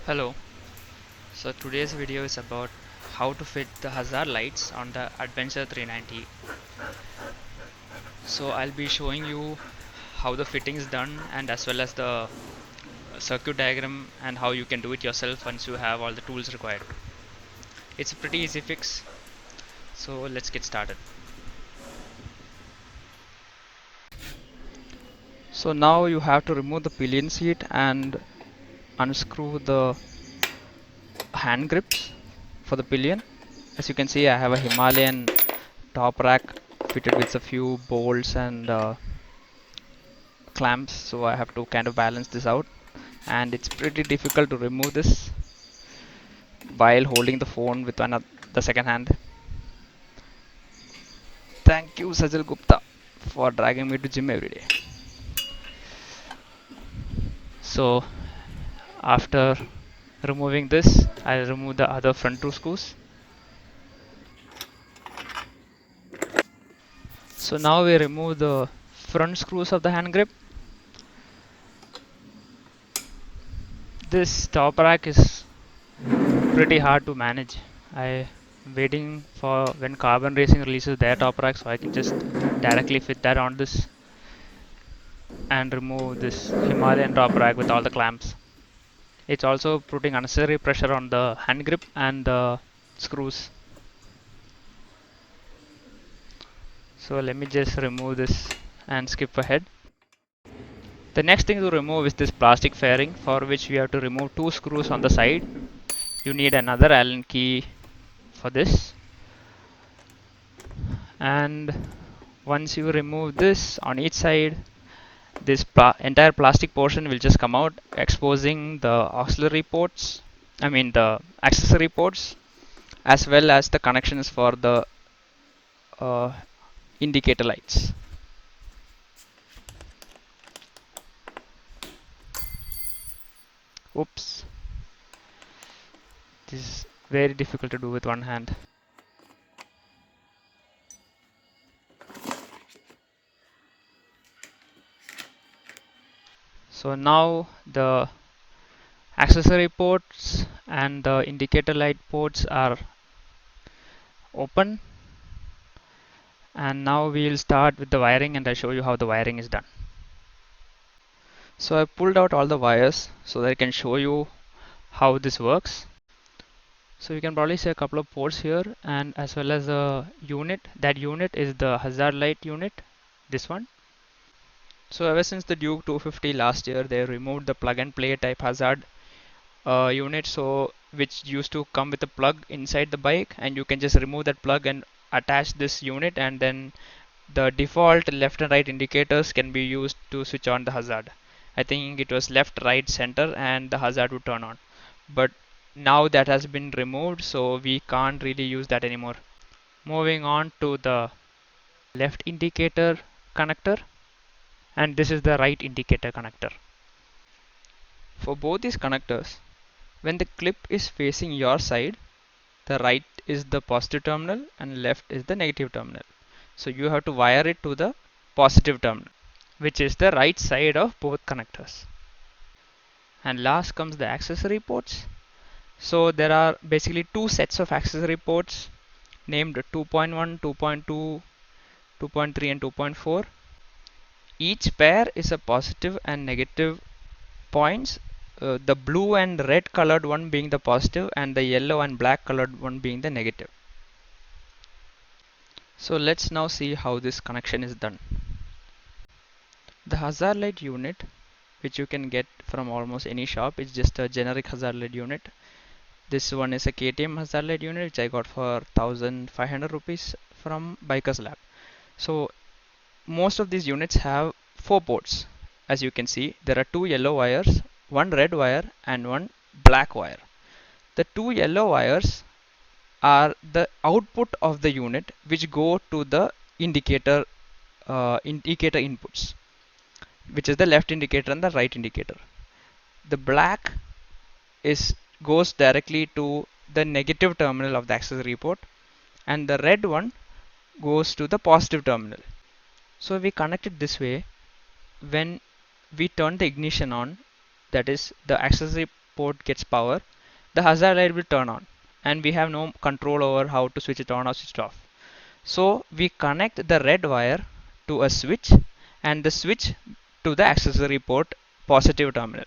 Hello, so today's video is about how to fit the hazard lights on the Adventure 390. So I'll be showing you how the fitting is done and as well as the circuit diagram and how you can do it yourself once you have all the tools required. It's a pretty easy fix, so let's get started. So now you have to remove the pillion seat and unscrew the hand grips for the pillion. As you can see, I have a Himalayan top rack fitted with a few bolts and clamps, so I have to kind of balance this out, and it's pretty difficult to remove this while holding the phone with the second hand. Thank you Sajal Gupta for dragging me to gym every day. So after removing this, I'll remove the other front two screws. So now we remove the front screws of the hand grip. This top rack is pretty hard to manage. I waiting for when Carbon Racing releases their top rack so I can just directly fit that on this and remove this Himalayan top rack with all the clamps. It's also putting unnecessary pressure on the hand grip and the screws. So let me just remove this and skip ahead. The next thing to remove is this plastic fairing, for which we have to remove two screws on the side. You need another Allen key for this, and once you remove this on each side, this entire plastic portion will just come out, exposing the auxiliary ports, I mean the accessory ports, as well as the connections for the uh, indicator lights. Oops, this is very difficult to do with one hand. So now the accessory ports and the indicator light ports are open, and now we'll start with the wiring and I'll show you how the wiring is done. So I pulled out all the wires so that I can show you how this works. So you can probably see a couple of ports here and as well as a unit. That unit is the hazard light unit, this one. So ever since the Duke 250 last year, they removed the plug and play type hazard unit, so which used to come with a plug inside the bike, and you can just remove that plug and attach this unit, and then the default left and right indicators can be used to switch on the hazard. I think it was left, right, center, and the hazard would turn on. But now that has been removed, so we can't really use that anymore. Moving on to the left indicator connector, and this is the right indicator connector. For both these connectors, when the clip is facing your side, the right is the positive terminal and left is the negative terminal. So you have to wire it to the positive terminal, which is the right side of both connectors. And last comes the accessory ports. So there are basically two sets of accessory ports named 2.1, 2.2, 2.3 and 2.4. Each pair is a positive and negative points. The blue and red colored one being the positive and the yellow and black colored one being the negative. So let's now see how this connection is done. The hazard light unit, which you can get from almost any shop, is just a generic hazard light unit. This one is a KTM hazard light unit which I got for 1500 rupees from Bikers Lab. So most of these units have 4 ports. As you can see, there are 2 yellow wires, 1 red wire and 1 black wire. The 2 yellow wires are the output of the unit which go to the indicator inputs, which is the left indicator and the right indicator. The black is goes directly to the negative terminal of the accessory port, and the red one goes to the positive terminal. So we connect it this way. When we turn the ignition on, that is the accessory port gets power, the hazard light will turn on, and we have no control over how to switch it on or switch it off. So we connect the red wire to a switch and the switch to the accessory port positive terminal.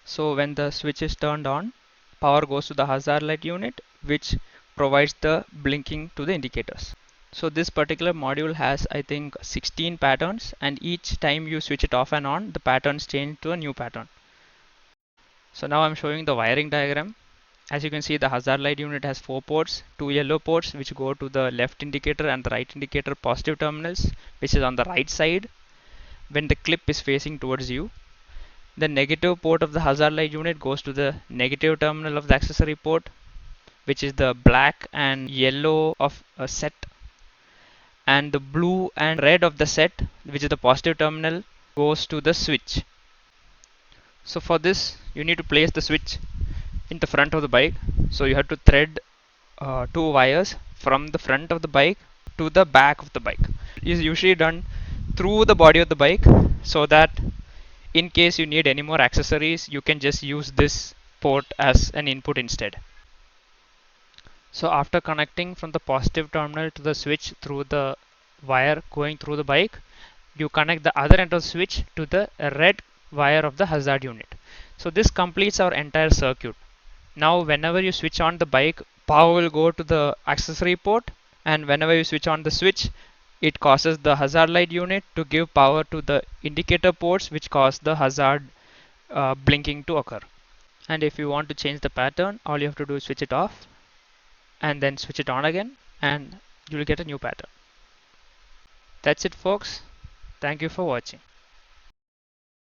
So when the switch is turned on, power goes to the hazard light unit, which provides the blinking to the indicators. So this particular module has, I think, 16 patterns, and each time you switch it off and on, the patterns change to a new pattern. So now I'm showing the wiring diagram. As you can see, the hazard light unit has 4 ports, 2 yellow ports which go to the left indicator and the right indicator positive terminals, which is on the right side when the clip is facing towards you. The negative port of the hazard light unit goes to the negative terminal of the accessory port, which is the black and yellow of a set, and the blue and red of the set, which is the positive terminal, goes to the switch. So for this, you need to place the switch in the front of the bike. So you have to thread 2 wires from the front of the bike to the back of the bike. It is usually done through the body of the bike, so that in case you need any more accessories, you can just use this port as an input instead. So after connecting from the positive terminal to the switch through the wire going through the bike, you connect the other end of the switch to the red wire of the hazard unit. So this completes our entire circuit. Now whenever you switch on the bike, power will go to the accessory port, and whenever you switch on the switch, it causes the hazard light unit to give power to the indicator ports, which cause the hazard blinking to occur. And if you want to change the pattern, all you have to do is switch it off and then switch it on again, and you will get a new pattern. That's it, folks. Thank you for watching.